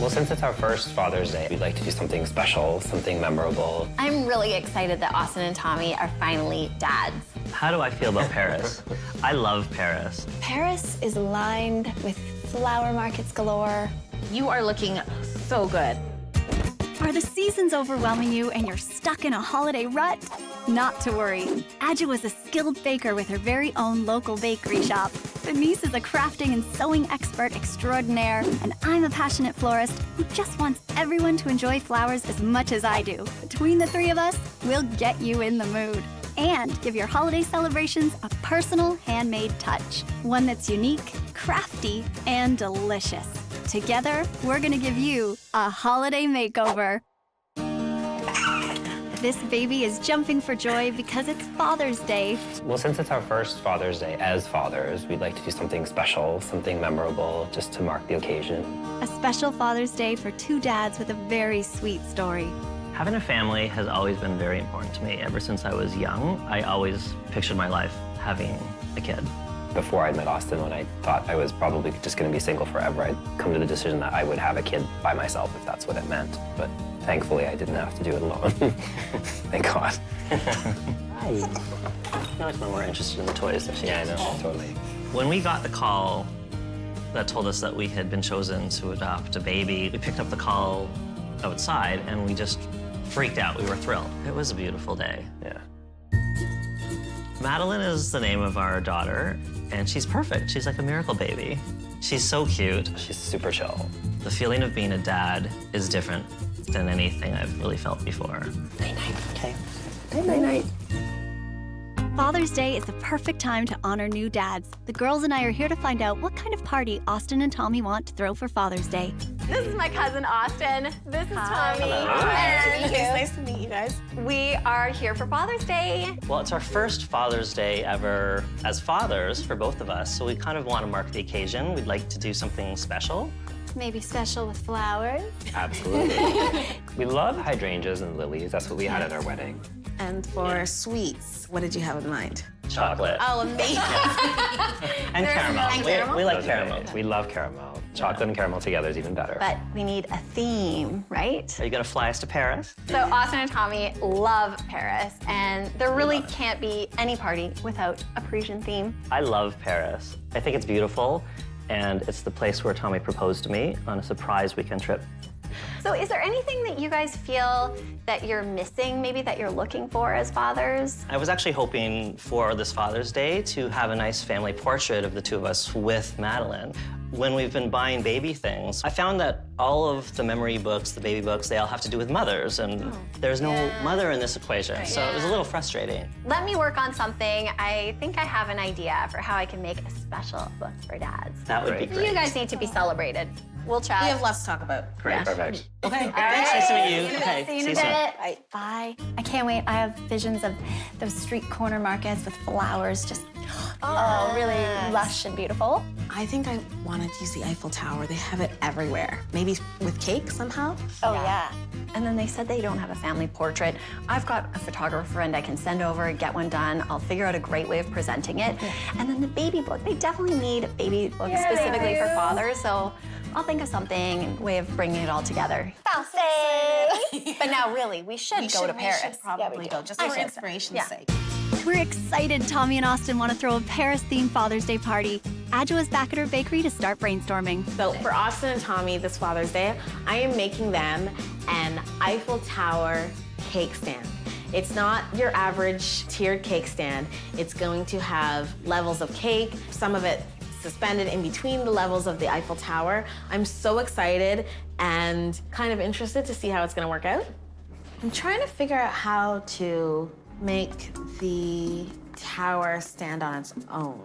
Well, since it's our first Father's Day, we'd like to do something special, something memorable. I'm really excited that Austin and Tommy are finally dads. How do I feel about Paris? I love Paris. Paris is lined with flower markets galore. You are looking so good. Are the seasons overwhelming you and you're stuck in a holiday rut? Not to worry. Adja was a skilled baker with her very own local bakery shop. Denise is a crafting and sewing expert extraordinaire, and I'm a passionate florist who just wants everyone to enjoy flowers as much as I do. Between the three of us, we'll get you in the mood and give your holiday celebrations a personal handmade touch. One that's unique, crafty, and delicious. Together, we're gonna give you a holiday makeover. This baby is jumping for joy because it's Father's Day. Well, since it's our first Father's Day as fathers, we'd like to do something special, something memorable, just to mark the occasion. A special Father's Day for two dads with a very sweet story. Having a family has always been very important to me. Ever since I was young, I always pictured my life having a kid. Before I'd met Austin, when I thought I was probably just going to be single forever, I'd come to the decision that I would have a kid by myself if that's what it meant. But thankfully, I didn't have to do it alone. Thank God. Hi. Now I'm more interested in the toys that she has. Yeah, I know, totally. When we got the call that told us that we had been chosen to adopt a baby, we picked up the call outside and we just freaked out. We were thrilled. It was a beautiful day. Yeah. Madeline is the name of our daughter, and she's perfect. She's like a miracle baby. She's so cute. She's super chill. The feeling of being a dad is different than anything I've really felt before. Night-night. Okay. Night-night. Father's Day is the perfect time to honor new dads. The girls and I are here to find out what kind of party Austin and Tommy want to throw for Father's Day. This is my cousin, Austin. This is Tommy. Hello. And It's nice to meet you guys. we are here for Father's Day. Well, it's our first Father's Day ever as fathers for both of us, so we kind of want to mark the occasion. We'd like to do something special. Maybe special with flowers. Absolutely. We love hydrangeas and lilies. That's what we had at our wedding. And for sweets, what did you have in mind? Chocolate. Oh, amazing. And There's caramel. and caramel? We like Those are caramel. great. We love caramel. Chocolate and caramel together is even better. But we need a theme, right? Are you gonna fly us to Paris? So Austin and Tommy love Paris, and there really can't be any party without a Parisian theme. I love Paris. I think it's beautiful, and it's the place where Tommy proposed to me on a surprise weekend trip. So is there anything that you guys feel that you're missing, maybe that you're looking for as fathers? I was actually hoping for this Father's Day to have a nice family portrait of the two of us with Madeline. When we've been buying baby things, I found that all of the memory books, the baby books, they all have to do with mothers, and there's no mother in this equation, so it was a little frustrating. Let me work on something. I think I have an idea for how I can make a special book for dads. That would be great. You guys need to be celebrated. We'll chat. We have lots to talk about. Great. Yeah. Perfect. Okay, All right. nice to meet you. See you in a soon. bit. Bye. I can't wait. I have visions of those street corner markets with flowers, just really lush and beautiful. I think I wanted to use the Eiffel Tower. They have it everywhere. Maybe with cake somehow? Oh, yeah. And then they said they don't have a family portrait. I've got a photographer friend I can send over and get one done. I'll figure out a great way of presenting it. And then the baby book. They definitely need a baby book specifically for fathers, so I'll think of something, a way of bringing it all together. But now, really, we should go to Paris. We should probably go, just for inspiration's sake. We're excited Tommy and Austin want to throw a Paris-themed Father's Day party. Adja was back at her bakery to start brainstorming. So for Austin and Tommy this Father's Day, I am making them an Eiffel Tower cake stand. It's not your average tiered cake stand. It's going to have levels of cake, some of it suspended in between the levels of the Eiffel Tower. I'm so excited and kind of interested to see how it's gonna work out. I'm trying to figure out how to make the tower stand on its own.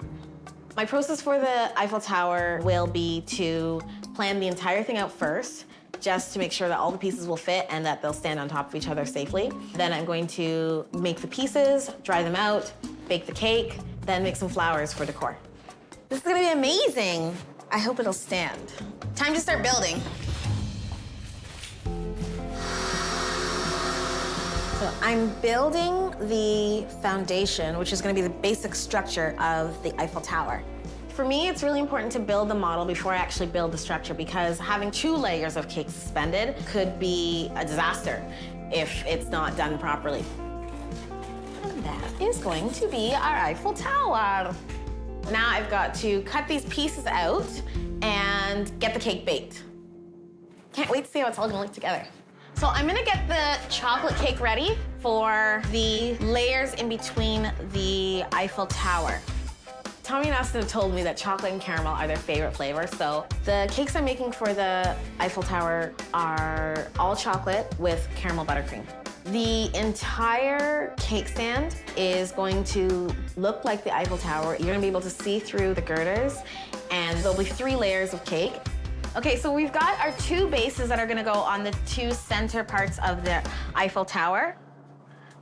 My process for the Eiffel Tower will be to plan the entire thing out first, just to make sure that all the pieces will fit and that they'll stand on top of each other safely. Then I'm going to make the pieces, dry them out, bake the cake, then make some flowers for decor. This is gonna be amazing. I hope it'll stand. Time to start building. So I'm building the foundation, which is gonna be the basic structure of the Eiffel Tower. For me, it's really important to build the model before I actually build the structure because having 2 layers of cake suspended could be a disaster if it's not done properly. And that is going to be our Eiffel Tower. Now I've got to cut these pieces out and get the cake baked. Can't wait to see how it's all gonna look together. So I'm gonna get the chocolate cake ready for the layers in between the Eiffel Tower. Tommy and Austin have told me that chocolate and caramel are their favorite flavors, so the cakes I'm making for the Eiffel Tower are all chocolate with caramel buttercream. The entire cake stand is going to look like the Eiffel Tower. You're gonna be able to see through the girders, and there'll be 3 layers of cake. Okay, so we've got our 2 bases that are gonna go on the 2 center parts of the Eiffel Tower.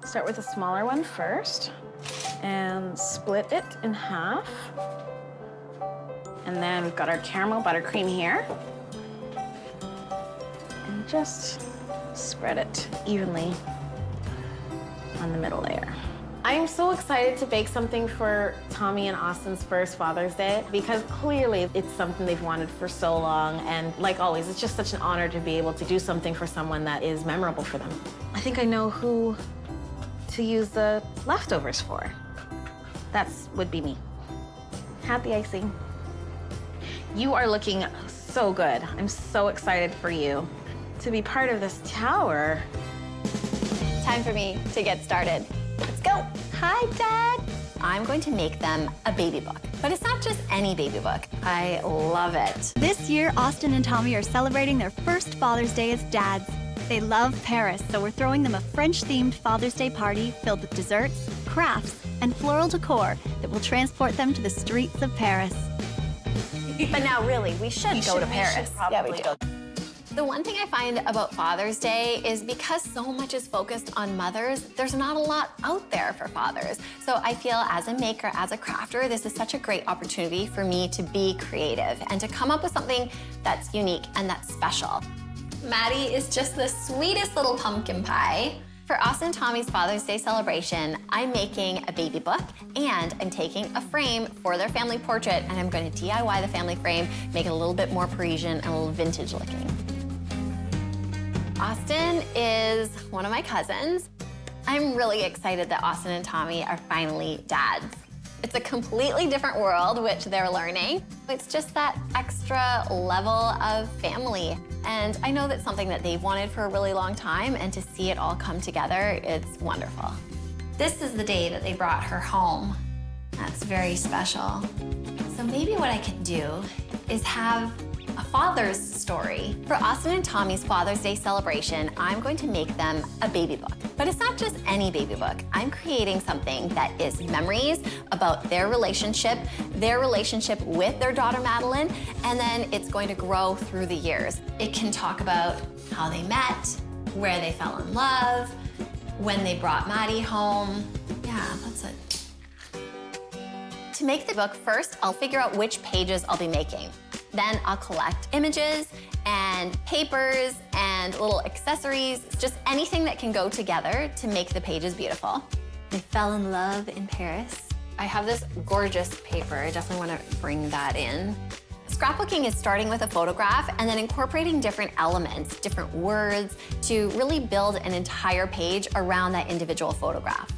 Start with the smaller one first and split it in half. And then we've got our caramel buttercream here. And just spread it evenly on the middle layer. I'm so excited to bake something for Tommy and Austin's first Father's Day because clearly it's something they've wanted for so long, and like always, it's just such an honor to be able to do something for someone that is memorable for them. I think I know who to use the leftovers for. That would be me. Happy icing. You are looking so good. I'm so excited for you to be part of this tower. Time for me to get started. Let's go. Hi, Dad. I'm going to make them a baby book, but it's not just any baby book. I love it. This year, Austin and Tommy are celebrating their first Father's Day as dads. They love Paris, so we're throwing them a French-themed Father's Day party filled with desserts, crafts, and floral decor that will transport them to the streets of Paris. But now, really, we should go to Paris. Yeah, we do. The one thing I find about Father's Day is because so much is focused on mothers, there's not a lot out there for fathers. So I feel as a maker, as a crafter, this is such a great opportunity for me to be creative and to come up with something that's unique and that's special. Maddie is just the sweetest little pumpkin pie. For Austin and Tommy's Father's Day celebration, I'm making a baby book and I'm taking a frame for their family portrait, and I'm going to DIY the family frame, make it a little bit more Parisian and a little vintage looking. Austin is one of my cousins. I'm really excited that Austin and Tommy are finally dads. It's a completely different world, which they're learning. It's just that extra level of family. And I know that's something that they've wanted for a really long time, and to see it all come together, it's wonderful. This is the day that they brought her home. That's very special. So maybe what I could do is have a father's story. For Austin and Tommy's Father's Day celebration, I'm going to make them a baby book. But it's not just any baby book. I'm creating something that is memories about their relationship with their daughter Madeline, and then it's going to grow through the years. It can talk about how they met, where they fell in love, when they brought Maddie home. Yeah, that's it. To make the book, first, I'll figure out which pages I'll be making. Then I'll collect images and papers and little accessories, just anything that can go together to make the pages beautiful. They fell in love in Paris. I have this gorgeous paper. I definitely want to bring that in. Scrapbooking is starting with a photograph and then incorporating different elements, different words, to really build an entire page around that individual photograph.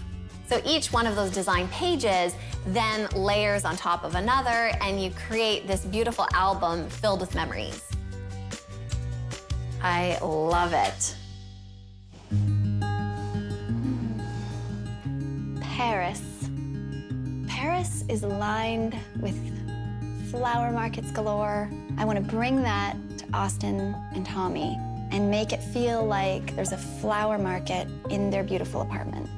So each one of those design pages then layers on top of another, and you create this beautiful album filled with memories. I love it. Paris. Paris is lined with flower markets galore. I want to bring that to Austin and Tommy and make it feel like there's a flower market in their beautiful apartment.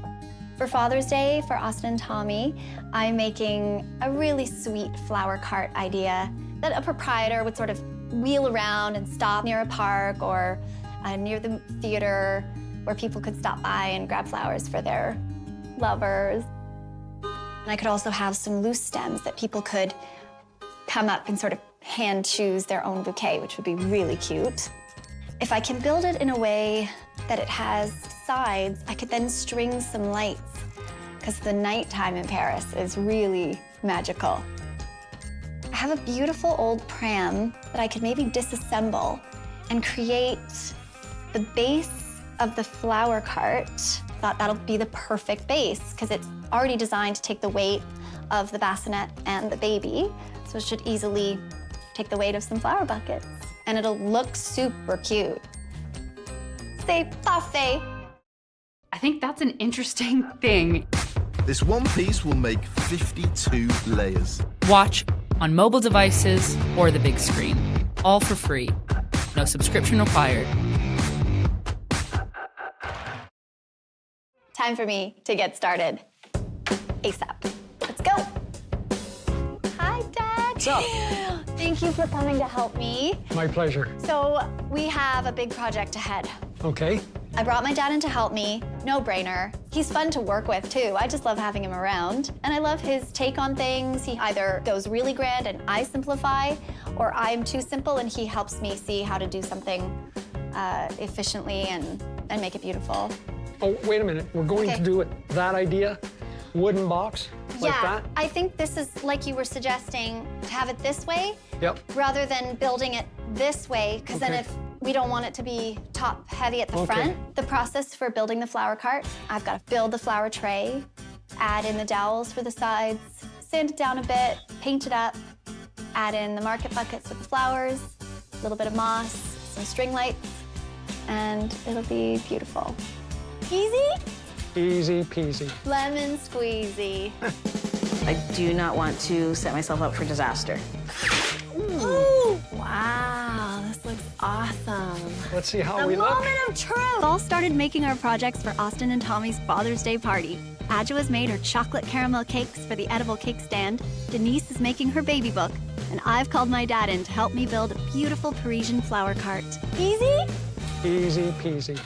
For Father's Day, for Austin and Tommy, I'm making a really sweet flower cart idea that a proprietor would sort of wheel around and stop near a park or near the theater where people could stop by and grab flowers for their lovers. And I could also have some loose stems that people could come up and sort of hand choose their own bouquet, which would be really cute. If I can build it in a way that it has sides, I could then string some lights, because the nighttime in Paris is really magical. have a beautiful old pram that I could maybe disassemble and create the base of the flower cart. Thought that'll be the perfect base because it's already designed to take the weight of the bassinet and the baby, so it should easily take the weight of some flower buckets. And it'll look super cute. C'est parfait. I think that's an interesting thing. This one piece will make 52 layers. Watch on mobile devices or the big screen. All for free. No subscription required. Time for me to get started. ASAP. Let's go. Hi, Dad. What's up? Thank you for coming to help me. My pleasure. So we have a big project ahead. Okay. I brought my dad in to help me. No-brainer. He's fun to work with, too. I just love having him around. And I love his take on things. He either goes really grand and I simplify, or I'm too simple and he helps me see how to do something efficiently and make it beautiful. Oh, wait a minute. We're going Okay. to do it. That idea? Wooden box? Like that? I think this is, like you were suggesting, to have it this way Yep. rather than building it this way, because then Okay. if we don't want it to be top heavy at the Okay. front. The process for building the flower cart, I've got to build the flower tray, add in the dowels for the sides, sand it down a bit, paint it up, add in the market buckets with the flowers, a little bit of moss, some string lights, and it'll be beautiful. Easy? Easy peasy. Lemon squeezy. I do not want to set myself up for disaster. Ooh. Wow, this looks awesome. Let's see how The we look. moment of truth. All All started making our projects for Austin and Tommy's Father's Day party. Adjoa's made her chocolate caramel cakes for the edible cake stand. Denise is making her baby book. And I've called my dad in to help me build a beautiful Parisian flower cart. Easy? Easy peasy.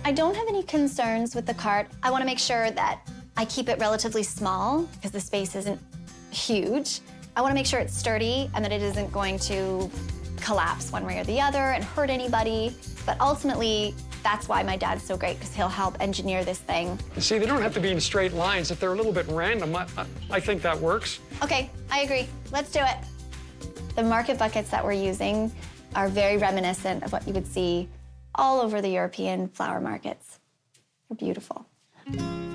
I don't have any concerns with the cart. I want to make sure that I keep it relatively small because the space isn't huge. I want to make sure it's sturdy and that it isn't going to collapse one way or the other and hurt anybody. But ultimately, that's why my dad's so great, because he'll help engineer this thing. See, they don't have to be in straight lines. If they're a little bit random, I think that works. Okay, I agree. Let's do it. The market buckets that we're using are very reminiscent of what you would see all over the European flower markets. They're beautiful.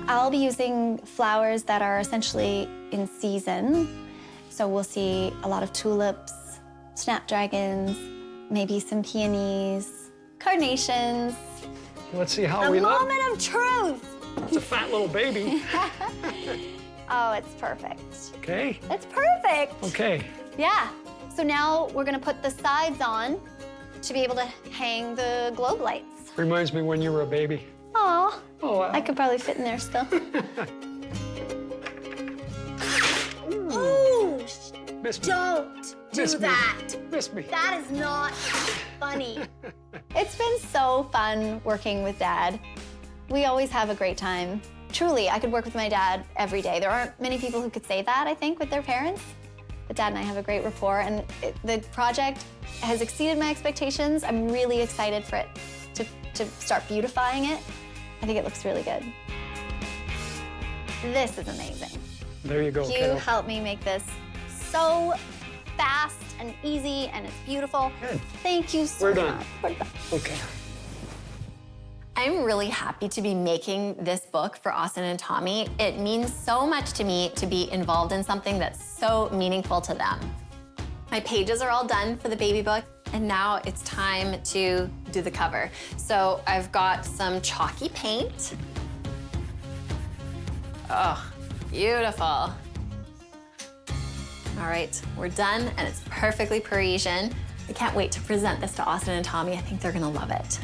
I'll be using flowers that are essentially in season. So we'll see a lot of tulips, snapdragons, maybe some peonies, carnations. Let's see how The we look. moment of truth. It's a fat little baby. Oh, it's perfect. Okay. It's perfect. Okay. Yeah. So now we're gonna put the sides on to be able to hang the globe lights. Reminds me when you were a baby. Aw. Oh, wow. I could probably fit in there still. Ooh, Miss me. don't do Miss me. that. Miss me. That is not funny. It's been so fun working with Dad. We always have a great time. Truly, I could work with my dad every day. There aren't many people who could say that, I think, with their parents. But Dad and I have a great rapport, and the project has exceeded my expectations. I'm really excited for it to start beautifying it. I think it looks really good. This is amazing. There you go, You kiddo. helped me make this so fast and easy, and it's beautiful. Good. Thank you so We're done. much. We're done. Okay. I'm really happy to be making this book for Austin and Tommy. It means so much to me to be involved in something that's so meaningful to them. My pages are all done for the baby book, and now it's time to do the cover. So I've got some chalky paint. Oh, beautiful. All right, we're done, and it's perfectly Parisian. I can't wait to present this to Austin and Tommy. I think they're gonna love it.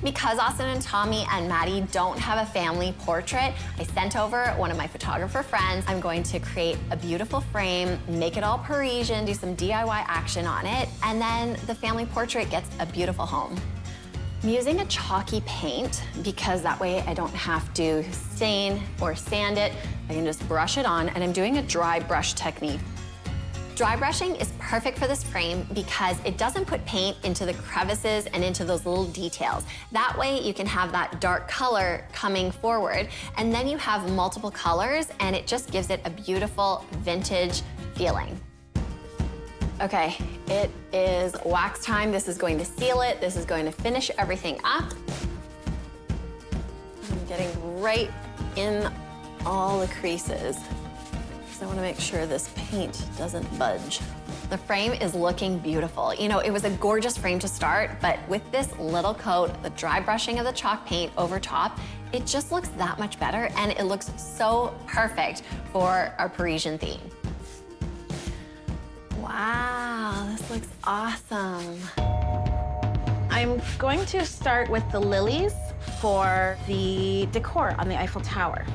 Because Austin and Tommy and Maddie don't have a family portrait, I sent over one of my photographer friends. I'm going to create a beautiful frame, make it all Parisian, do some DIY action on it, and then the family portrait gets a beautiful home. I'm using a chalky paint because that way I don't have to stain or sand it. I can just brush it on, and I'm doing a dry brush technique. Dry brushing is perfect for this frame because it doesn't put paint into the crevices and into those little details. That way you can have that dark color coming forward, and then you have multiple colors, and it just gives it a beautiful vintage feeling. Okay, it is wax time. This is going to seal it. This is going to finish everything up. I'm getting right in all the creases because I want to make sure this paint doesn't budge. The frame is looking beautiful. You know, it was a gorgeous frame to start, but with this little coat, the dry brushing of the chalk paint over top, it just looks that much better, and it looks so perfect for our Parisian theme. Wow, this looks awesome. I'm going to start with the lilies for the decor on the Eiffel Tower.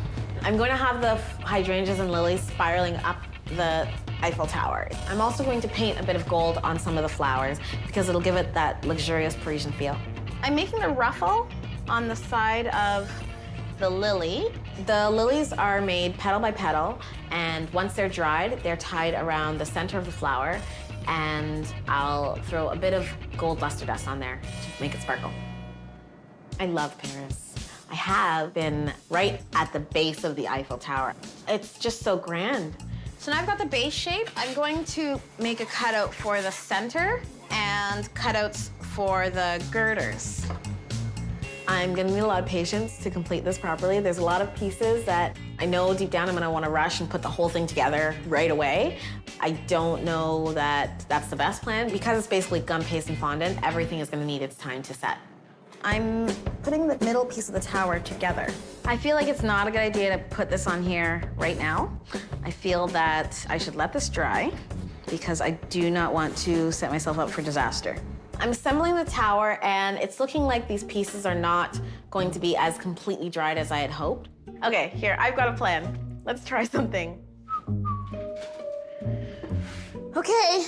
I'm going to have the hydrangeas and lilies spiraling up the Eiffel Tower. I'm also going to paint a bit of gold on some of the flowers because it'll give it that luxurious Parisian feel. I'm making a ruffle on the side of the lily. The lilies are made petal by petal, and once they're dried, they're tied around the center of the flower, and I'll throw a bit of gold luster dust on there to make it sparkle. I love Paris. I have been right at the base of the Eiffel Tower. It's just so grand. So now I've got the base shape. I'm going to make a cutout for the center and cutouts for the girders. I'm gonna need a lot of patience to complete this properly. There's a lot of pieces that I know deep down I'm gonna wanna rush and put the whole thing together right away. I don't know that that's the best plan. Because it's basically gum paste and fondant, everything is gonna need its time to set. I'm putting the middle piece of the tower together. I feel like it's not a good idea to put this on here right now. I feel that I should let this dry because I do not want to set myself up for disaster. I'm assembling the tower, and it's looking like these pieces are not going to be as completely dried as I had hoped. Okay, here, I've got a plan. Let's try something. Okay.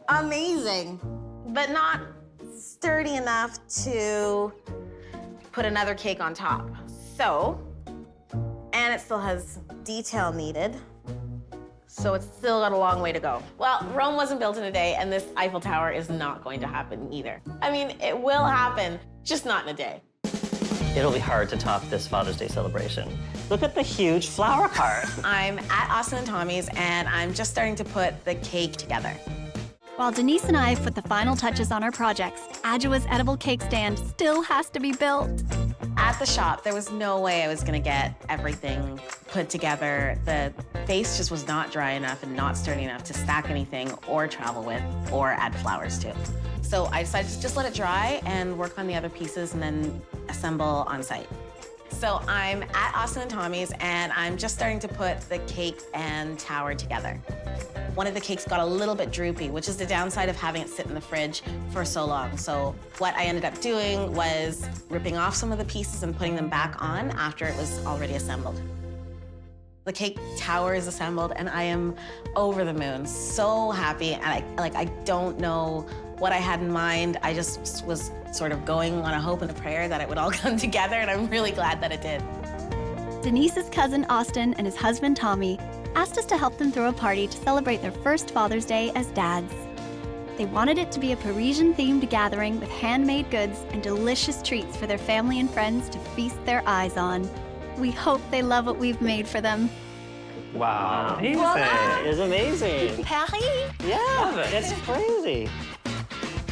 Amazing, but not sturdy enough to put another cake on top. So, and it still has detail needed. So it's still got a long way to go. Well, Rome wasn't built in a day, and this Eiffel Tower is not going to happen either. I mean, it will happen, just not in a day. It'll be hard to top this Father's Day celebration. Look at the huge flower cart. I'm at Austin and Tommy's, and I'm just starting to put the cake together. While Denise and I have put the final touches on our projects, Adjoa's edible cake stand still has to be built. At the shop, there was no way I was gonna get everything put together. The base just was not dry enough and not sturdy enough to stack anything or travel with or add flowers to. So I decided to just let it dry and work on the other pieces and then assemble on site. So I'm at Austin and Tommy's, and I'm just starting to put the cake and tower together. One of the cakes got a little bit droopy, which is the downside of having it sit in the fridge for so long. So what I ended up doing was ripping off some of the pieces and putting them back on after it was already assembled. The cake tower is assembled, and I am over the moon, so happy. And I don't know what I had in mind. I just was sort of going on a hope and a prayer that it would all come together, and I'm really glad that it did. Denise's cousin Austin and his husband Tommy asked us to help them throw a party to celebrate their first Father's Day as dads. They wanted it to be a Parisian-themed gathering with handmade goods and delicious treats for their family and friends to feast their eyes on. We hope they love what we've made for them. Wow, amazing. It's amazing. Paris? Yeah, it's crazy.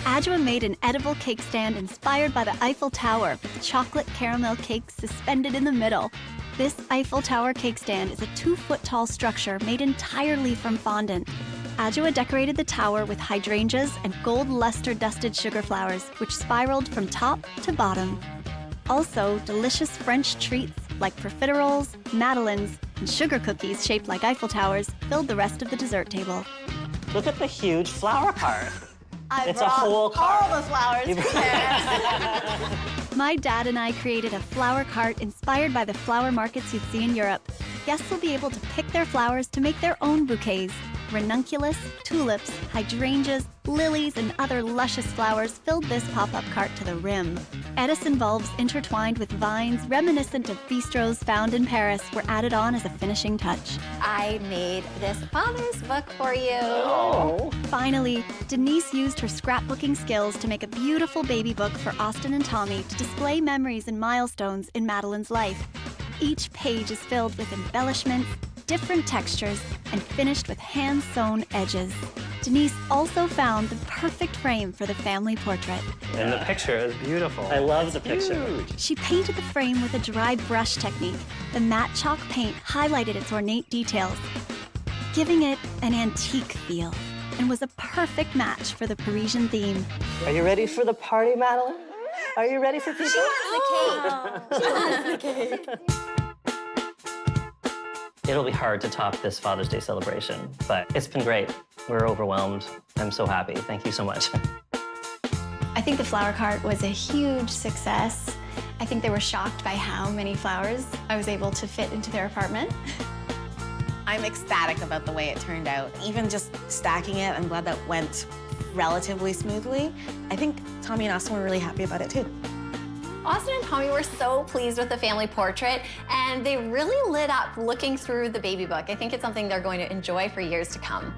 Adjoa made an edible cake stand inspired by the Eiffel Tower with chocolate caramel cakes suspended in the middle. This Eiffel Tower cake stand is a 2-foot-tall structure made entirely from fondant. Adjoa decorated the tower with hydrangeas and gold luster-dusted sugar flowers, which spiraled from top to bottom. Also, delicious French treats like profiteroles, madeleines, and sugar cookies shaped like Eiffel Towers filled the rest of the dessert table. Look at the huge flower cart. It's a whole cart. All the flowers from Paris. My dad and I created a flower cart inspired by the flower markets you'd see in Europe. Guests will be able to pick their flowers to make their own bouquets. Ranunculus, tulips, hydrangeas, lilies, and other luscious flowers filled this pop-up cart to the rim. Edison bulbs intertwined with vines reminiscent of bistros found in Paris were added on as a finishing touch. I made this father's book for you. Oh. Finally, Denise used her scrapbooking skills to make a beautiful baby book for Austin and Tommy to display memories and milestones in Madeleine's life. Each page is filled with embellishments, different textures, and finished with hand-sewn edges. Denise also found the perfect frame for the family portrait. And the picture is beautiful. I love the picture. She painted the frame with a dry brush technique. The matte chalk paint highlighted its ornate details, giving it an antique feel, and was a perfect match for the Parisian theme. Are you ready for the party, Madeline? Are you ready for people? She wants the cake. She wants the cake. It'll be hard to top this Father's Day celebration, but it's been great. We're overwhelmed. I'm so happy. Thank you so much. I think the flower cart was a huge success. I think they were shocked by how many flowers I was able to fit into their apartment. I'm ecstatic about the way it turned out. Even just stacking it, I'm glad that went relatively smoothly. I think Tommy and Austin were really happy about it too. Austin and Tommy were so pleased with the family portrait, and they really lit up looking through the baby book. I think it's something they're going to enjoy for years to come.